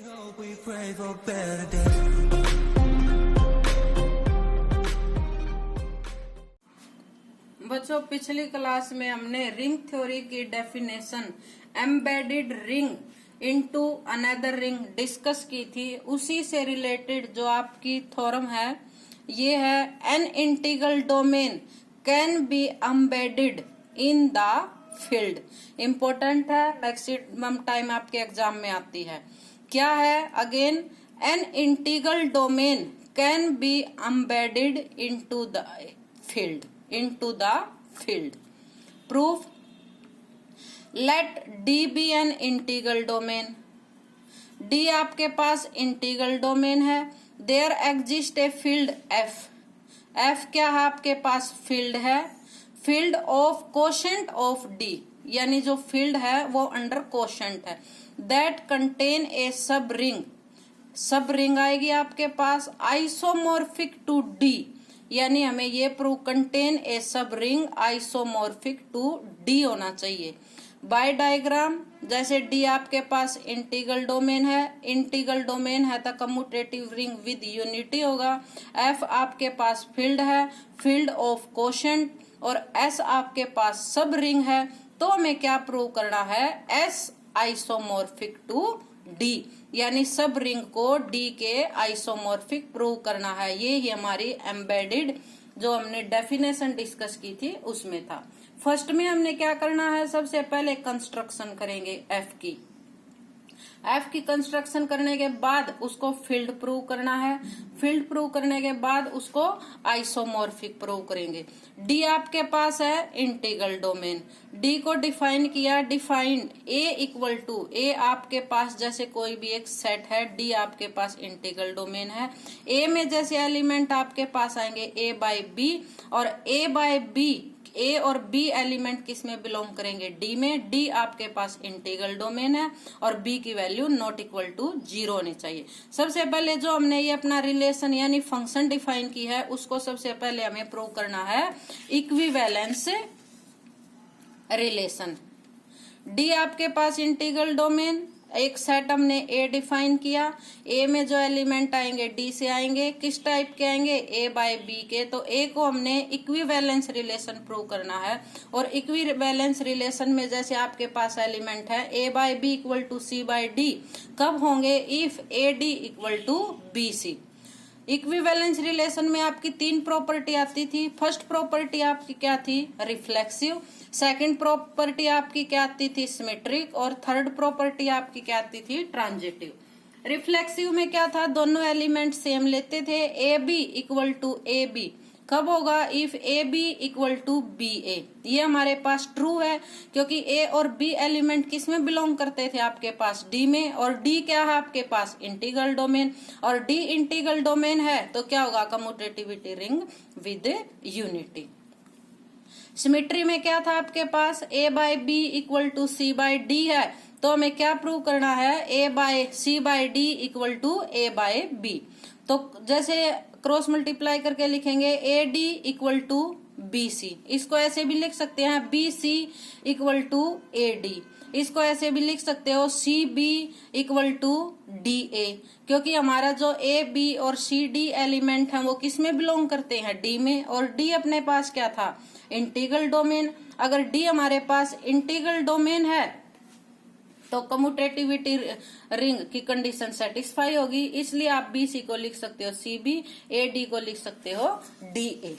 hope we pray for better days. बच्चों, पिछली class में हमने रिंग थ्योरी की definition embedded ring into another ring discuss की थी। उसी से रिलेटेड जो आपकी थ्योरम है ये है an integral domain can be embedded in the field. Important है, मैक्सिमम टाइम आपके एग्जाम में आती है। क्या है? Again, an integral domain can be embedded into the field. Proof: let D be an integral domain. D आपके पास integral domain है। There exists a field F. F क्या है? आपके पास फील्ड है, field of quotient of D, यानी जो field है वो अंडर कोशेंट है। That contain a सब रिंग आएगी आपके पास आइसोमॉर्फिक टू D, यानी हमें ये प्रूव कंटेन ए सब रिंग आइसोमॉर्फिक टू डी होना चाहिए। बाय डायग्राम, जैसे डी आपके पास इंटीग्रल डोमेन है तो कम्यूटेटिव रिंग विद यूनिटी होगा। एफ आपके पास फील्ड है, फील्ड ऑफ कोशेंट, और एस आपके पास सब रिंग है। तो हमें क्या प्रूव करना है? एस आइसोमॉर्फिक टू डी, यानी सब रिंग को डी के आइसोमॉर्फिक प्रूव करना है। ये ही हमारी एम्बेडेड जो हमने डेफिनेशन डिस्कस की थी उसमें था। फर्स्ट में हमने क्या करना है? सबसे पहले कंस्ट्रक्शन करेंगे एफ की कंस्ट्रक्शन करने के बाद उसको फील्ड प्रूव करना है। फील्ड प्रूव करने के बाद उसको आइसोमॉर्फिक प्रूव करेंगे। डी आपके पास है इंटीग्रल डोमेन। डी को डिफाइन किया, डिफाइंड ए इक्वल टू ए आपके पास जैसे कोई भी एक सेट है, डी आपके पास इंटीग्रल डोमेन है। ए में जैसे एलिमेंट आपके पास आएंगे ए बाई बी, और ए बाई बी, ए और बी एलिमेंट किस में बिलोंग करेंगे? डी में। डी आपके पास इंटीग्रल डोमेन है और बी की वैल्यू नॉट इक्वल टू 0 होनी चाहिए। सबसे पहले जो हमने ये अपना रिलेशन यानी फंक्शन डिफाइन की है उसको सबसे पहले हमें प्रूव करना है इक्विवेलेंस रिलेशन। डी आपके पास इंटीग्रल डोमेन, एक सेट हमने ए डिफाइन किया। ए में जो एलिमेंट आएंगे डी से आएंगे, किस टाइप के आएंगे? ए बाय बी के। तो ए को हमने इक्विवेलेंस रिलेशन प्रूव करना है, और इक्विवेलेंस रिलेशन में जैसे आपके पास एलिमेंट है A by B equal to C by D, कब होंगे? If A D equal to B C. Equivalence relation में आपकी 3 प्रॉपर्टी आती थी। फर्स्ट प्रॉपर्टी आपकी क्या थी? रिफ्लेक्सिव। सेकंड प्रॉपर्टी आपकी क्या आती थी? सिमेट्रिक। और थर्ड प्रॉपर्टी आपकी क्या आती थी? ट्रांजिटिव। रिफ्लेक्सिव में क्या था? दोनों एलिमेंट सेम लेते थे। A B equal to A B कब होगा? If A B equal to B A. ये हमारे पास ट्रू है क्योंकि ए और बी एलिमेंट किस में बिलोंग करते थे? आपके पास डी में। और डी क्या है आपके पास? Integral domain. और डी इंटीग्रल डोमेन है तो क्या होगा? Commutativity ring with unity. Symmetry में क्या था आपके पास? A by B equal to C by D है, तो हमें क्या प्रूव करना है? A by C by D equal to A by B. तो जैसे क्रॉस मल्टीप्लाई करके लिखेंगे A D equal to B C. इसको ऐसे भी लिख सकते हैं B C equal to A D. इसको ऐसे भी लिख सकते हो C B equal to D A, क्योंकि हमारा जो ए बी और सी डी एलिमेंट है वो किस में बिलोंग करते हैं? डी में। और डी अपने पास क्या था? Integral domain. अगर डी हमारे पास इंटीग्रल डोमेन है तो कम्यूटेटिविटी रिंग की कंडीशन सेटिस्फाई होगी, इसलिए आप बी सी को लिख सकते हो सी बी, ए डी को लिख सकते हो डी ए।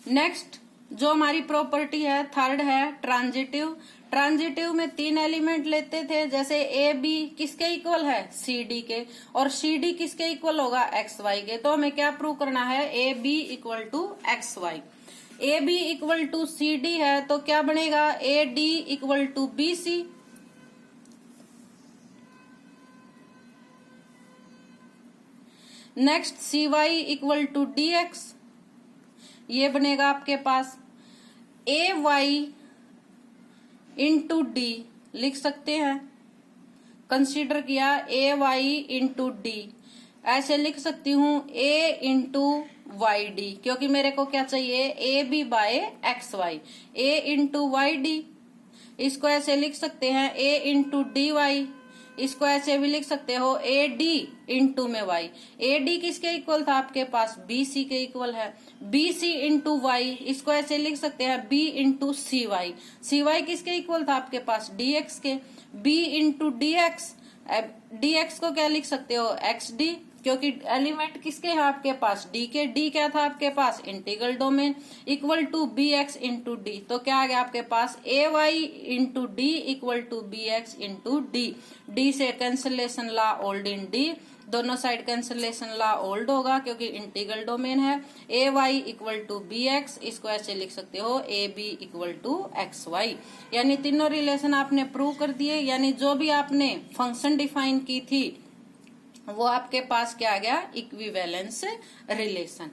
नेक्स्ट जो हमारी प्रॉपर्टी है थर्ड है ट्रांजिटिव। ट्रांजिटिव में 3 एलिमेंट लेते थे, जैसे ए बी किसके इक्वल है? सी डी के। और सी डी किसके इक्वल होगा? एक्स वाई के। तो हमें क्या प्रूव करना है? A B equal to X Y. A B equal to C D है तो क्या बनेगा? A D equal to B C. Next C Y equal to D X, ये बनेगा आपके पास ए वाई इंटू डी लिख सकते हैं। कंसीडर किया ए वाई इंटू डी, ऐसे लिख सकती हूँ ए इंटू वाई डी, क्योंकि मेरे को क्या चाहिए, A B by X Y, A into Y D. इसको ऐसे लिख सकते हैं ए इंटू डी वाई, इसको ऐसे भी लिख सकते हो ए डी इंटू में वाई। ए डी किसके इक्वल था आपके पास, बी सी के इक्वल है। बी सी इंटू वाई, इसको ऐसे लिख सकते हैं B into C Y. C Y किसके इक्वल था आपके पास, डी एक्स के। B into D X, D X को क्या लिख सकते हो, एक्स डी, क्योंकि एलिमेंट किसके हैं आपके पास, डी के। डी क्या था आपके पास, integral domain, equal to B X into D. तो क्या आ गया आपके पास, A Y into D equal to B X into D. D से cancellation law hold in D, दोनों साइड कैंसिलेशन ला ओल्ड होगा क्योंकि इंटीग्रल डोमेन है। A Y equal to B X, इसको ऐसे लिख सकते हो A B equal to X Y. यानी तीनों रिलेशन आपने प्रूव कर दिए, यानी जो भी आपने फंक्शन डिफाइन की थी वो आपके पास क्या आ गया, इक्विवेलेंस रिलेशन।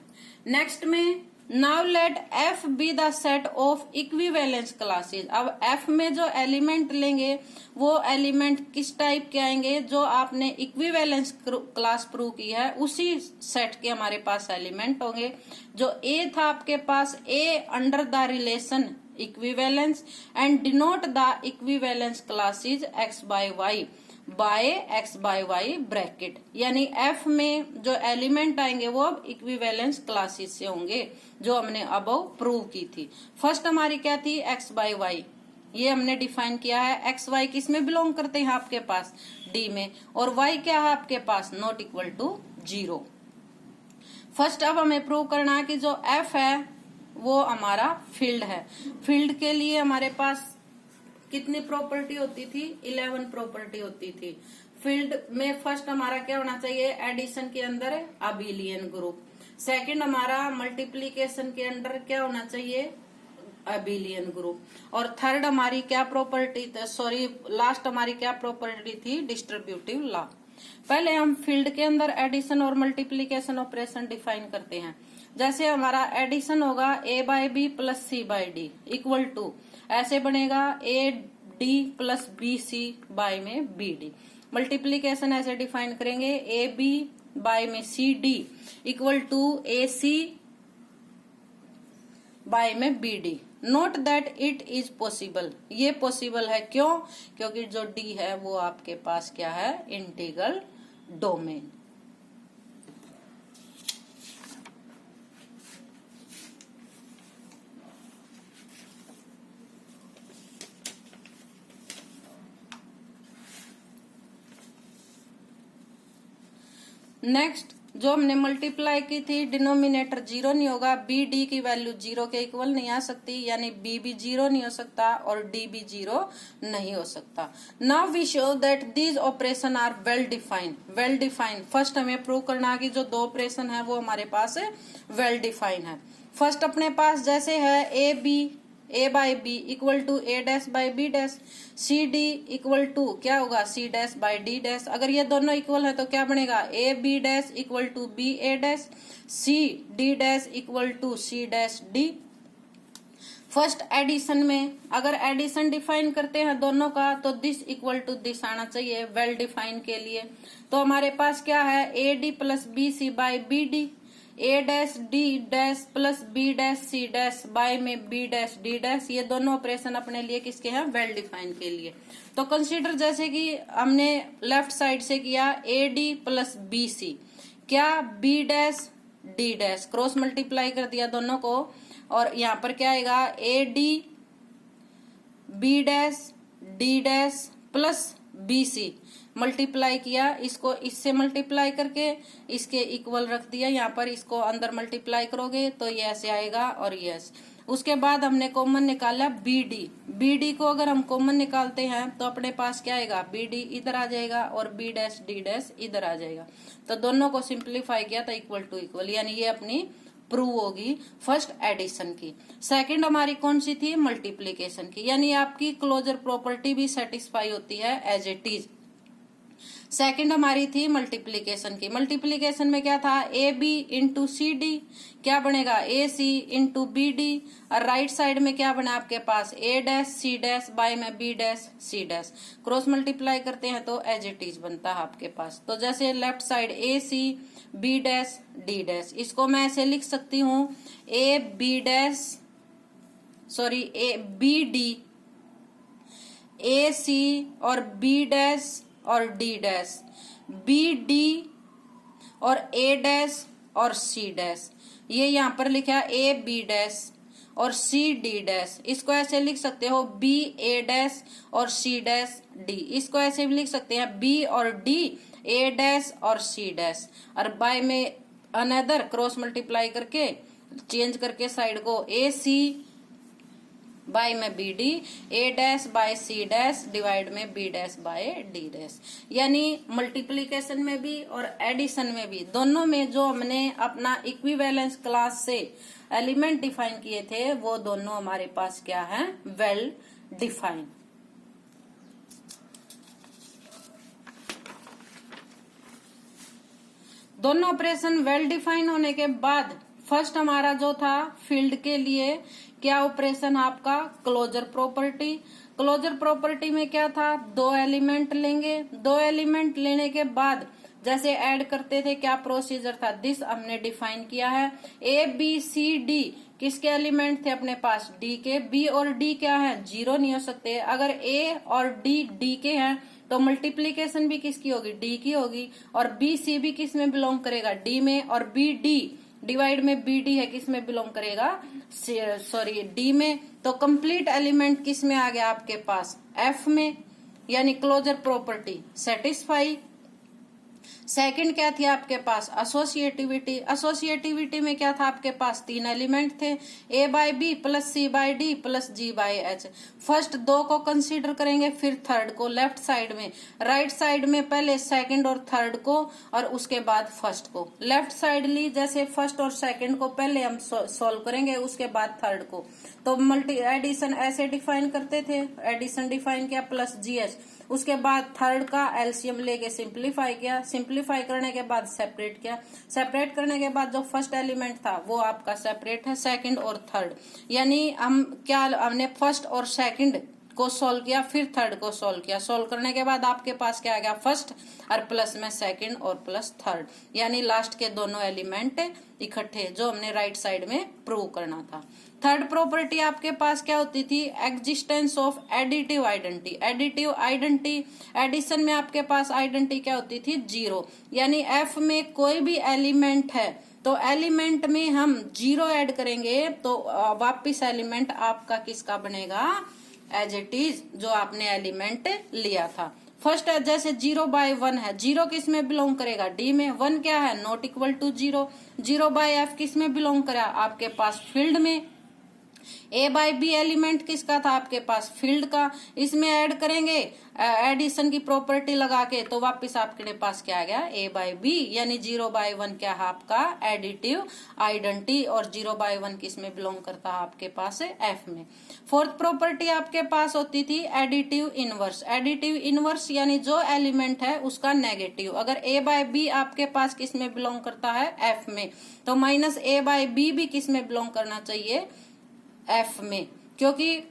नेक्स्ट में, now let F be the set of equivalence classes. अब एफ में जो एलिमेंट लेंगे वो एलिमेंट किस टाइप के आएंगे, जो आपने इक्विवेलेंस क्लास प्रूव की है उसी सेट के हमारे पास एलिमेंट होंगे। जो ए था आपके पास, A under the relation equivalence and denote the equivalence classes X by Y by X by Y bracket. यानी एफ में जो एलिमेंट आएंगे वो अब इक्विवेलेंस क्लासेस से होंगे जो हमने अबव प्रूव की थी। फर्स्ट हमारी क्या थी, एक्स बाय वाई, ये हमने डिफाइन किया है। एक्स वाई किस में बिलोंग करते हैं आपके पास, डी में, और वाई क्या है आपके पास, नॉट इक्वल टू 0। फर्स्ट अब हमें प्रूव करना है कि जो एफ है वो हमारा फील्ड है। फील्ड के लिए हमारे पास कितनी प्रॉपर्टी होती थी, 11 प्रॉपर्टी होती थी। फील्ड में फर्स्ट हमारा क्या होना चाहिए, एडिशन के अंदर अबिलियन ग्रुप। सेकंड हमारा मल्टीप्लीकेशन के अंदर क्या होना चाहिए, अबिलियन ग्रुप। और थर्ड हमारी क्या प्रॉपर्टी, सॉरी लास्ट हमारी क्या प्रॉपर्टी थी, डिस्ट्रीब्यूटिव लॉ। पहले हम फील्ड के अंदर एडिशन और मल्टीप्लीकेशन ऑपरेशन डिफाइन करते हैं। जैसे हमारा एडिशन होगा A by B plus C by D equal to, ऐसे बनेगा A D plus B C by में बी डी। मल्टीप्लीकेशन ऐसे डिफाइन करेंगे ए बी बाय में C D equal to A C by में B D. Note that it is possible, ये possible है, क्यों, क्योंकि जो डी है वो आपके पास क्या है, इंटीग्रल डोमेन। नेक्स्ट जो हमने मल्टीप्लाई की थी, डिनोमिनेटर 0 नहीं होगा, बी डी की वैल्यू 0 के इक्वल नहीं आ सकती, यानी बी भी 0 नहीं हो सकता और डी भी 0 नहीं हो सकता। Now we show that these operation are well defined. Well defined first हमें प्रूव करना है कि जो दो ऑपरेशन है वो हमारे पास वेल डिफाइंड है। फर्स्ट अपने पास जैसे है A B, A by B equal to A dash by B dash, C D equal to क्या होगा, C dash by D dash. अगर ये दोनों इक्वल है तो क्या बनेगा, A B dash equal to B A dash, C D dash equal to C dash D. First addition में अगर एडिशन डिफाइन करते हैं दोनों का तो दिस इक्वल टू दिस आना चाहिए वेल डिफाइन के लिए। तो हमारे पास क्या है, A D plus B C by B D, A dash D dash plus B dash C dash by में बी डैश डी डैश। ये दोनों ऑपरेशन अपने लिए किसके हैं, वेल डिफाइन के लिए। तो कंसीडर जैसे कि हमने लेफ्ट साइड से किया A D plus B C, क्या B dash D dash, cross multiply कर दिया दोनों को, और यहाँ पर क्या आएगा, A D B dash D dash plus B C multiply किया, इसको इससे मल्टीप्लाई करके इसके इक्वल रख दिया, यहाँ पर इसको अंदर मल्टीप्लाई करोगे तो ये ऐसे आएगा और ये ऐसे। उसके बाद हमने कॉमन निकाला बी डी, बी डी को अगर हम कॉमन निकालते हैं तो अपने पास क्या आएगा, बी डी इधर आ जाएगा और बी डैश डी डैश इधर आ जाएगा। तो दोनों को सिंप्लीफाई किया तो इक्वल टू इक्वल, यानी ये अपनी प्रूव होगी फर्स्ट एडिशन की। सेकंड हमारी कौन सी थी, मल्टीप्लीकेशन की, यानी आपकी क्लोजर प्रॉपर्टी भी सेटिस्फाई होती है एज इट इज। सेकंड हमारी थी मल्टीप्लीकेशन की। मल्टीप्लीकेशन में क्या था, A B into C D, क्या बनेगा A C into B D, और राइट साइड में क्या बना आपके पास A dash C dash by में B dash C dash. Cross multiply करते हैं तो एज इट इज बनता है आपके पास। तो जैसे left side A C B dash D dash, इसको मैं ऐसे लिख सकती हूँ A B dash sorry A B D A C और बी डैश और डी डैश, बी डी और ए डैश और सी डैश। ये यहाँ पर लिखा है ए बी डैश और सी डी डैश। इसको ऐसे लिख सकते हो बी ए डैश और सी डैश डी। इसको ऐसे भी लिख सकते हैं बी और डी ए डैश और सी डैश, और बाय में अनदर क्रॉस मल्टीप्लाई करके चेंज करके साइड को ए सी बाय में B D, A dash by C dash divide में B dash by D dash. यानी मल्टीप्लीकेशन में भी और एडिशन में भी, दोनों में जो हमने अपना इक्विवेलेंस क्लास से एलिमेंट डिफाइन किए थे वो दोनों हमारे पास क्या है, वेल डिफाइन। दोनों ऑपरेशन वेल डिफाइन होने के बाद फर्स्ट हमारा जो था फील्ड के लिए क्या ऑपरेशन आपका, क्लोजर प्रॉपर्टी। क्लोजर प्रॉपर्टी में क्या था, दो एलिमेंट लेंगे, दो एलिमेंट लेने के बाद जैसे ऐड करते थे क्या प्रोसीजर था, दिस हमने डिफाइन किया है। ए बी सी डी किसके एलिमेंट थे अपने पास, डी के। बी और डी क्या है, जीरो नहीं हो सकते। अगर ए और डी डी के हैं तो मल्टीप्लीकेशन भी किसकी होगी, डी की होगी। और बी सी भी किस में बिलोंग करेगा, डी में। और बी डी डिवाइड में बी डी है, किस में बिलोंग करेगा, सॉरी डी में। तो कंप्लीट एलिमेंट किस में आ गया आपके पास, एफ में। यानी क्लोजर प्रॉपर्टी सेटिस्फाई। सेकंड क्या थी आपके पास, एसोसिएटिविटी। एसोसिएटिविटी में क्या था आपके पास, तीन एलिमेंट थे, A by B plus C by D plus G by H. First दो को कंसीडर करेंगे, फिर थर्ड को लेफ्ट साइड में। राइट साइड में पहले सेकंड और थर्ड को और उसके बाद फर्स्ट को। लेफ्ट साइड ली जैसे फर्स्ट और सेकंड को पहले हम सॉल्व करेंगे, उसके बाद थर्ड को। तो मल्टी एडिशन ऐसे डिफाइन करते थे, एडिशन डिफाइन किया प्लस जीएच, उसके बाद थर्ड का एलसीएम लेके सिंप्लीफाई किया, सिंप्लीफाई करने के बाद सेपरेट किया, सेपरेट करने के बाद जो फर्स्ट एलिमेंट था वो आपका सेपरेट है, सेकंड और थर्ड। यानी हम क्या, हमने फर्स्ट और सेकंड को सॉल्व किया, फिर थर्ड को सॉल्व किया। सॉल्व करने के बाद आपके पास क्या आ गया, फर्स्ट और प्लस में सेकंड और प्लस थर्ड, यानी लास्ट के दोनों एलिमेंट इकट्ठे, जो हमने राइट साइड में प्रूव करना था। थर्ड प्रॉपर्टी आपके पास क्या होती थी, existence of additive identity. Additive identity, addition में आपके पास आइडेंटिटी क्या होती थी, जीरो। यानी एफ में कोई भी एलिमेंट है तो एलिमेंट में हम जीरो ऐड करेंगे तो वापिस एलिमेंट आपका किसका बनेगा, एज इट इज जो आपने एलिमेंट लिया था। फर्स्ट है जैसे 0/1 है, 0 किस में बिलोंग करेगा, डी में। 1 क्या है, नॉट इक्वल टू 0। 0/f किस में बिलोंग करा, आपके पास फील्ड में। ए बाय बी एलिमेंट किसका था आपके पास, फील्ड का। इसमें ऐड करेंगे एडिशन की प्रॉपर्टी लगा के तो वापस आपके पास क्या आ गया, ए बाय बी। यानी 0/1 क्या है आपका एडिटिव आइडेंटिटी, और 0/1 किस में बिलोंग करता है आपके पास, एफ में। फोर्थ प्रॉपर्टी आपके पास होती थी एडिटिव इनवर्स। एडिटिव इनवर्स यानी जो एलिमेंट है उसका नेगेटिव। अगर ए बाय बी आपके पास किस में बिलोंग करता है, एफ में, तो माइनस ए बाय बी भी किस में बिलोंग करना चाहिए, एफ में। क्योंकि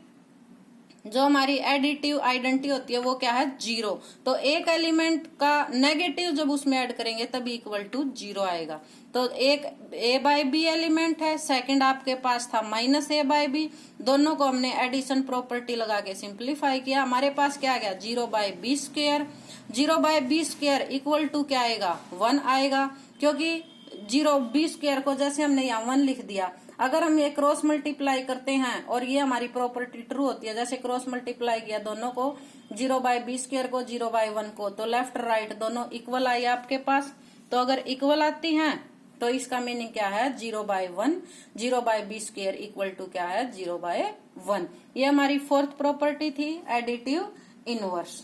जो हमारी एडिटिव आइडेंटिटी होती है वो क्या है, जीरो। तो एक एलिमेंट का नेगेटिव जब उसमें ऐड करेंगे तभी इक्वल टू जीरो आएगा। तो एक ए बाय बी एलिमेंट है, सेकंड आपके पास था माइनस ए बाय बी। दोनों को हमने एडिशन प्रॉपर्टी लगा के सिंप्लीफाई किया, हमारे पास क्या आ गया, 0/b square. 0/b square equal to क्या आएगा, 1 आएगा। क्योंकि 0b स्क्वायर को जैसे हमने यहाँ 1 लिख दिया, अगर हम ये क्रॉस मल्टीप्लाई करते हैं और ये हमारी प्रॉपर्टी ट्रू होती है, जैसे क्रॉस मल्टीप्लाई किया दोनों को, 0/b स्क्वायर को 0/1 को, तो लेफ्ट राइट दोनों इक्वल आई आपके पास। तो अगर इक्वल आती हैं तो इसका मीनिंग क्या है, 0/1। 0/b स्क्वायर इक्वल टू क्या है, 0/1। ये हमारी फोर्थ प्रॉपर्टी थी एडिटिव इनवर्स।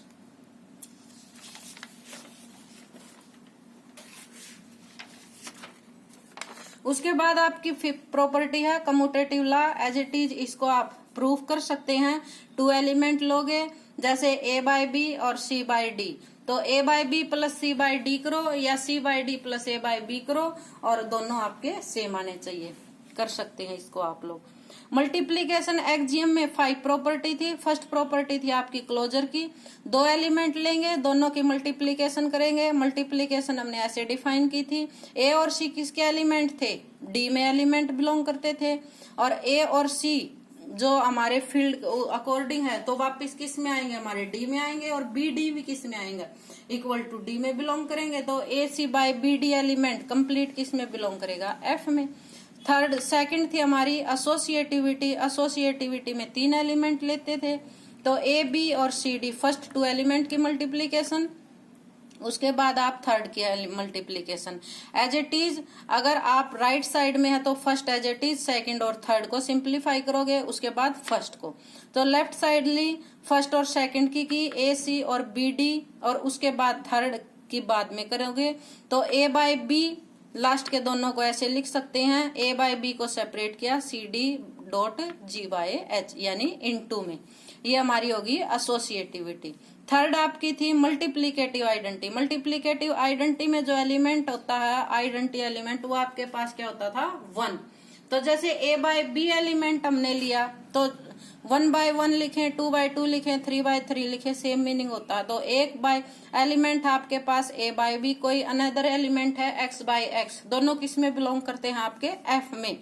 उसके बाद आपकी फिफ्थ प्रॉपर्टी है commutative law. As it is इसको आप प्रूफ कर सकते हैं। 2 एलिमेंट लोगे जैसे ए बाय बी और सी बाय डी, तो A by B plus C by D करो या सी by D plus A by B करो और दोनों आपके सेम आने चाहिए। कर सकते हैं इसको आप लोग। मल्टीप्लीकेशन एक्जियम में 5 प्रॉपर्टी थी। फर्स्ट प्रॉपर्टी थी आपकी क्लोजर की, 2 एलिमेंट लेंगे, दोनों की मल्टीप्लीकेशन करेंगे। मल्टीप्लीकेशन हमने ऐसे डिफाइन की थी, ए और सी किसके एलिमेंट थे, डी में एलिमेंट बिलोंग करते थे, और ए और सी जो हमारे फील्ड अकॉर्डिंग है तो वापस किस में आएंगे, हमारे डी में आएंगे, और बी डी भी किस में आएंगे, इक्वल टू डी में बिलोंग करेंगे। तो A C by B D element complete किस में बिलोंग करेगा, एफ में। सेकंड थी हमारी एसोसिएटिविटी। एसोसिएटिविटी में 3 एलिमेंट लेते थे, तो ए बी और सी डी फर्स्ट 2 एलिमेंट की मल्टीप्लीकेशन, उसके बाद आप थर्ड की मल्टीप्लीकेशन। एज इट इज अगर आप राइट साइड में है तो first as it is, second और थर्ड को सिंप्लीफाई करोगे, उसके बाद फर्स्ट को। तो लेफ्ट साइड ली फर्स्ट और सेकंड की ए सी और बी डी, और उसके बाद थर्ड की बाद में करोगे तो ए बाय बी, लास्ट के दोनों को ऐसे लिख सकते हैं, ए बाय बी को सेपरेट किया C D dot G by H यानी इनटू में, ये हमारी होगी एसोसिएटिविटी। थर्ड आपकी थी मल्टीप्लीकेटिव आइडेंटिटी। मल्टीप्लीकेटिव आइडेंटिटी में जो एलिमेंट होता है, आइडेंटिटी एलिमेंट, वो आपके पास क्या होता था, 1। तो जैसे ए बाय बी एलिमेंट हमने लिया तो 1 बाय 1 लिखें, 2 बाय 2 लिखें, 3 बाय 3 लिखें, सेम मीनिंग होता है। तो एक बाय एलिमेंट आपके पास ए बाय बी, कोई अनदर एलिमेंट है एक्स बाय एक्स, दोनों किस में बिलोंग करते हैं, आपके एफ में।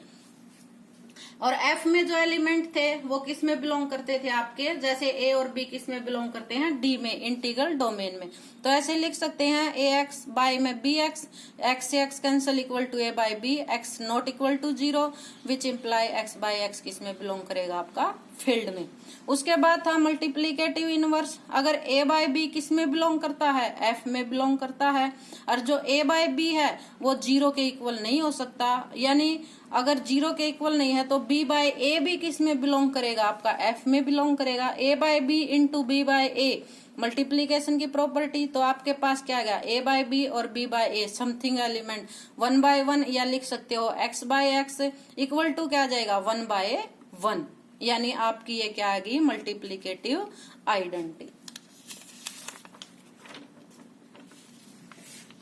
और एफ में जो एलिमेंट थे वो किस में बिलोंग करते थे आपके, जैसे ए और बी किस में बिलोंग करते हैं, डी में, इंटीग्रल डोमेन में। तो ऐसे लिख सकते हैं ए एक्स बाय में बी एक्स, एक्स से X cancel equal to A by B, X not equal to 0 which imply X by X किस में बिलोंग करेगा, आपका फील्ड में। उसके बाद था मल्टीप्लीकेटिव इनवर्स। अगर ए बाय बी किस में बिलोंग करता है, एफ में बिलोंग करता है, और जो ए बाय बी है वो 0 के इक्वल नहीं हो सकता, यानी अगर 0 के इक्वल नहीं है तो बी बाय ए भी किस में बिलोंग करेगा, आपका एफ में बिलोंग करेगा। A by B into B by A multiplication की प्रॉपर्टी, तो आपके पास क्या गया, ए बाय बी और B by A something element 1 by 1, या लिख सकते हो X by X equal to क्या आ जाएगा, 1 बाय 1, यानी आपकी ये क्या आ गई, मल्टीप्लीकेटिव आइडेंटिटी।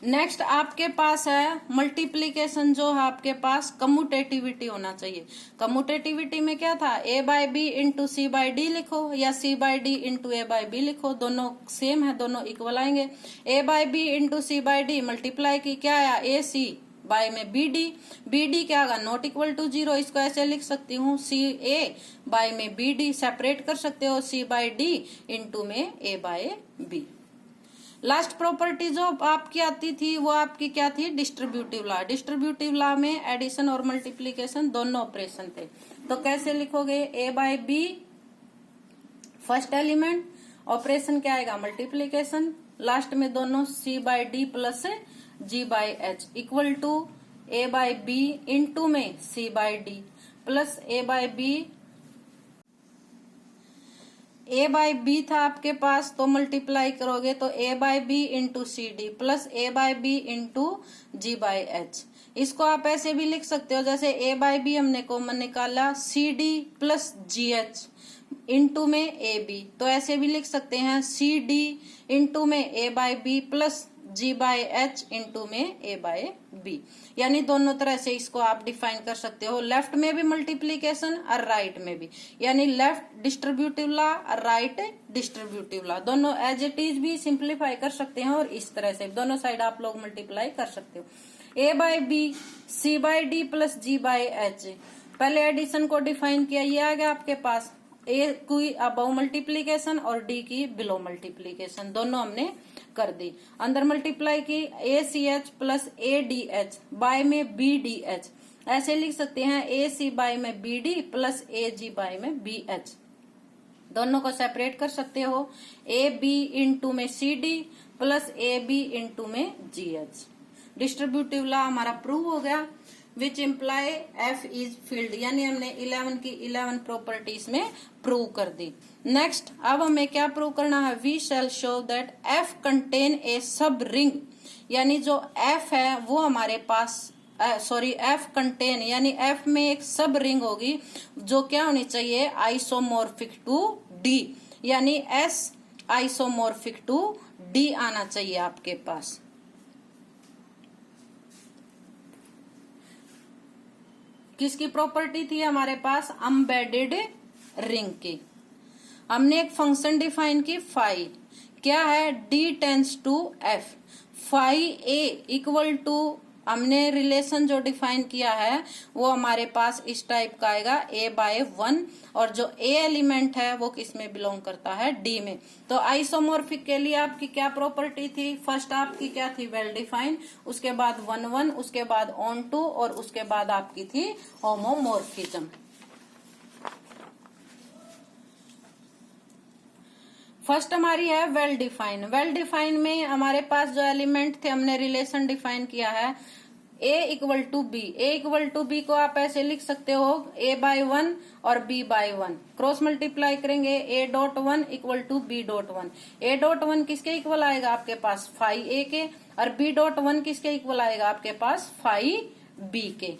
नेक्स्ट आपके पास है मल्टीप्लीकेशन, जो है आपके पास कम्यूटेटिविटी होना चाहिए। कम्यूटेटिविटी में क्या था, ए by B into C by D लिखो, या सी by D into A by B लिखो, दोनों सेम है, दोनों इक्वल आएंगे। ए by B into C by D multiply की, क्या आया, ए सी बाय में बी डी क्या आगा, नॉट इक्वल टू 0, इसको ऐसे लिख सकती हूँ, सी ए बाय में बी डी, सेपरेट कर सकते हो सी बाय डी इंटू में A by B. Last property जो आपकी आती थी वो आपकी क्या थी, डिस्ट्रीब्यूटिव लॉ। डिस्ट्रीब्यूटिव लॉ में एडिशन और मल्टीप्लीकेशन दोनों ऑपरेशन थे। तो कैसे लिखोगे, A by B first element, operation क्या आएगा, मल्टीप्लीकेशन, लास्ट में दोनों C by D plus G by H equal to A by B into में C by D plus A by B था आपके पास, तो मल्टीप्लाई करोगे तो A by B into C D plus A by B into G by H. इसको आप ऐसे भी लिख सकते हो, जैसे ए बाय बी हमने कॉमन निकाला, C D plus G H into में ए बी, तो ऐसे भी लिख सकते हैं, सी डी इंटू में A by B plus G by H into में ए बाय बी, यानी दोनों तरह से इसको आप डिफाइन कर सकते हो। लेफ्ट में भी मल्टीप्लीकेशन और राइट में भी, यानी लेफ्ट डिस्ट्रीब्यूटिव लॉ और राइट डिस्ट्रीब्यूटिव लॉ, दोनों एज इट इज भी सिंप्लीफाई कर सकते हैं, और इस तरह से दोनों साइड आप लोग मल्टीप्लाई कर सकते हो। A by B C by D plus G by H, पहले एडिशन को डिफाइन किया, ये आ गया आपके पास, ए की अबव मल्टीप्लीकेशन और डी की बिलो मल्टीप्लीकेशन, दोनों हमने कर दी। अंदर मल्टीप्लाई की, A C H plus A D H by में बी डी एच, ऐसे लिख सकते हैं, ए सी बाय में B D plus A G by में बी एच, दोनों को सेपरेट कर सकते हो, ए बी इंटू में C D plus A B into में जी एच। डिस्ट्रीब्यूटिव लॉ हमारा प्रूव हो गया, which imply F is field, यानी हमने 11 की 11 प्रॉपर्टीज में प्रूव कर दी। नेक्स्ट अब हमें क्या प्रूव करना है, we shall show that F contain a subring, यानी जो एफ है वो हमारे पास एफ कंटेन, यानी एफ में एक सब रिंग होगी जो क्या होनी चाहिए, आइसोमोर्फिक टू डी, यानी एस आइसोमॉर्फिक टू डी आना चाहिए आपके पास। किसकी प्रॉपर्टी थी हमारे पास? एम्बेडेड रिंग की। हमने एक फंक्शन डिफाइन की फाई, क्या है? D tends to F. Phi A equal to, हमने रिलेशन जो डिफाइन किया है वो हमारे पास इस टाइप का आएगा, a/1, और जो a एलिमेंट है वो किस में बिलोंग करता है? d में। तो आइसोमॉर्फिक के लिए आपकी क्या प्रॉपर्टी थी? फर्स्ट आपकी क्या थी? वेल डिफाइन, उसके बाद 1 उसके बाद ऑन टू, और उसके बाद आपकी थी होमोमॉर्फिज्म। फर्स्ट हमारी है वेल डिफाइन। वेल डिफाइन में हमारे पास जो एलिमेंट थे हमने रिलेशन डिफाइन किया है a equal to B. a equal to B को आप ऐसे लिख सकते हो a/1 और b/1, क्रॉस मल्टीप्लाई करेंगे a.1 equal to b.1। a.1 किसके इक्वल आएगा आपके पास? फाई a के, और b.1 किसके इक्वल आएगा आपके पास? फाई b के।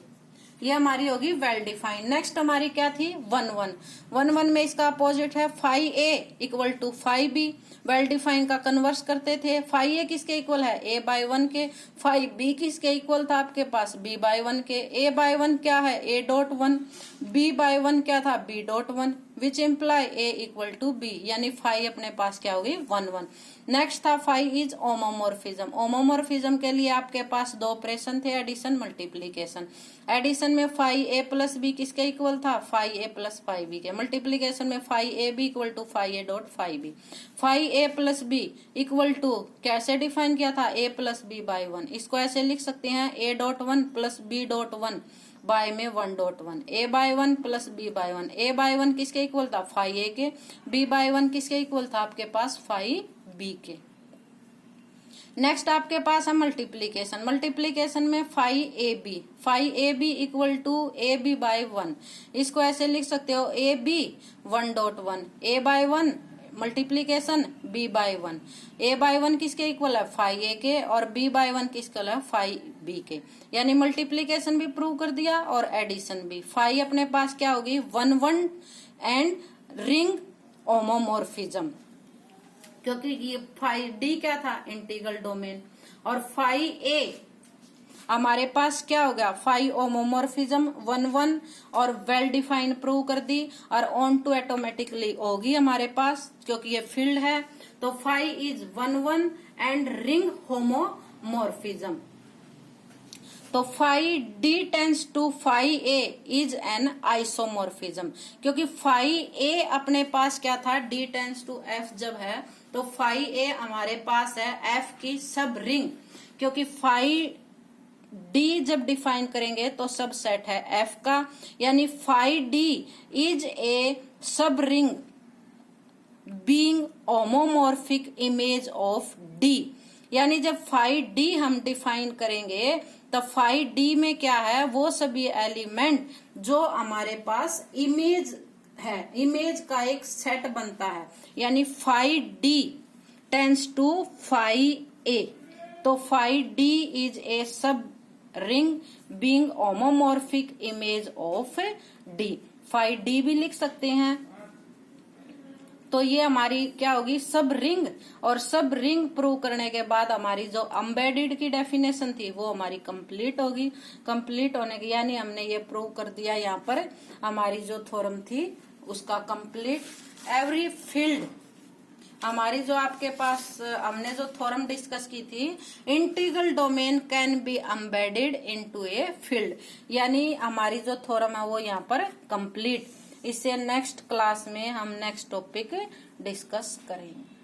ये हमारी होगी वेल डिफाइन। नेक्स्ट हमारी क्या थी? 1 में इसका अपोजिट है phi A equal to phi B. Well define का कन्वर्स करते थे, फाई ए किसके इक्वल है? a/1 के। फाई बी किसके इक्वल था आपके पास? b/1 के। a/1 क्या है? a.1। b/1 क्या था? b.1, which imply a equal to b, यानी फाई अपने पास क्या होगी? 1 नेक्स्ट था फाई इज ओमोमॉर्फिज्म। ओमोमॉर्फिज्म के लिए आपके पास दो ऑपरेशन थे, एडिशन मल्टीप्लीकेशन। एडिशन में फाई a प्लस बी किसके इक्वल था? Phi a plus phi b के। मल्टीप्लीकेशन में phi A B equal to phi a dot phi B. Phi a plus B equal to कैसे define किया था? a plus b/1। इसको ऐसे लिख सकते हैं a.1 प्लस b.1 बाय में 1.1, a/1 प्लस b/1। a/1 किसके इक्वल था? फाई a के। b/1 किसके इक्वल था आपके पास? फाई b के। नेक्स्ट आपके पास है मल्टीप्लीकेशन। मल्टीप्लीकेशन में phi A B equal to A B by 1। इसको ऐसे लिख सकते हो a/b 1.1, a/1 multiplication b/1। a/1 किसके इक्वल है? फाई a के, और b/1 किसके इक्वल है? फाई b के। यानी मल्टीप्लीकेशन भी प्रूव कर दिया और एडिशन भी। फाई अपने पास क्या होगी? 1 एंड रिंग होमोमॉर्फिज्म, क्योंकि ये फाई डी क्या था? Integral domain. और फाई ए हमारे पास क्या हो गया? फाई होमोमॉर्फिज्म 1 और वेल डिफाइन प्रूव कर दी, और ऑन टू ऑटोमेटिकली होगी हमारे पास, क्योंकि ये फील्ड है। तो phi is 1 and ring homomorphism. तो phi D tends to phi A is an isomorphism, क्योंकि फाई ए अपने पास क्या था? डी टेंस टू एफ जब है तो फाई ए हमारे पास है एफ की सब रिंग, क्योंकि फाई डी जब डिफाइन करेंगे तो सब सेट है एफ का, यानी phi D is a subring being homomorphic image of D. यानी जब फाई डी हम डिफाइन करेंगे तो फाई डी में क्या है? वो सभी एलिमेंट जो हमारे पास इमेज है, इमेज का एक सेट बनता है, यानी phi D tends to phi A. तो phi D is a subring being homomorphic image of D. Phi D भी लिख सकते हैं। तो ये हमारी क्या होगी? सब रिंग। और सब रिंग प्रूव करने के बाद हमारी जो एम्बेडेड की डेफिनेशन थी वो हमारी कंप्लीट होगी। कंप्लीट होने की यानी हमने ये प्रूव कर दिया, यहाँ पर हमारी जो थ्योरम थी उसका कंप्लीट। एवरी फील्ड हमारी जो आपके पास हमने जो थ्योरम डिस्कस की थी, integral domain can be embedded into a field, यानी हमारी जो थ्योरम है वो यहाँ पर कंप्लीट। इससे नेक्स्ट क्लास में हम नेक्स्ट टॉपिक डिस्कस करेंगे।